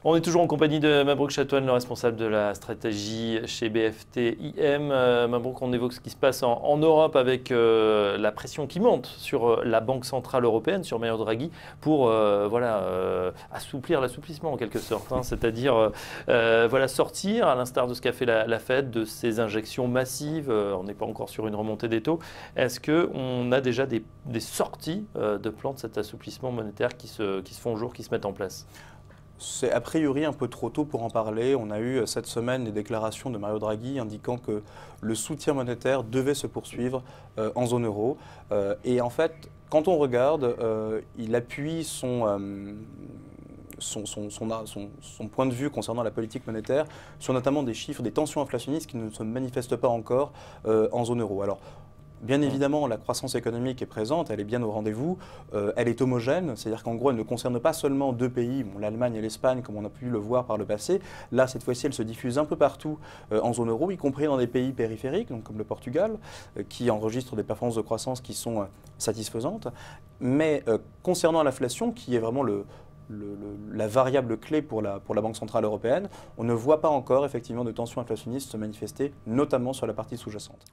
On est toujours en compagnie de Mabrouk Chatouane, le responsable de la stratégie chez BFT IM. Mabrouk, on évoque ce qui se passe en Europe avec la pression qui monte sur la Banque Centrale Européenne, sur Mario Draghi, pour assouplir l'assouplissement en quelque sorte. C'est-à-dire sortir, à l'instar de ce qu'a fait la Fed, de ces injections massives. On n'est pas encore sur une remontée des taux. Est-ce qu'on a déjà des sorties de plans de cet assouplissement monétaire qui se font jour, qui se mettent en place? C'est a priori un peu trop tôt pour en parler. On a eu cette semaine des déclarations de Mario Draghi indiquant que le soutien monétaire devait se poursuivre en zone euro. Et en fait, quand on regarde, il appuie son point de vue concernant la politique monétaire sur notamment des chiffres, des tensions inflationnistes qui ne se manifestent pas encore en zone euro. Alors, bien évidemment, la croissance économique est présente, elle est bien au rendez-vous, elle est homogène, c'est-à-dire qu'en gros, elle ne concerne pas seulement deux pays, l'Allemagne et l'Espagne, comme on a pu le voir par le passé. Là, cette fois-ci, elle se diffuse un peu partout en zone euro, y compris dans des pays périphériques, donc comme le Portugal, qui enregistrent des performances de croissance qui sont satisfaisantes. Mais concernant l'inflation, qui est vraiment la variable clé pour la Banque Centrale Européenne, on ne voit pas encore effectivement de tensions inflationnistes se manifester, notamment sur la partie sous-jacente.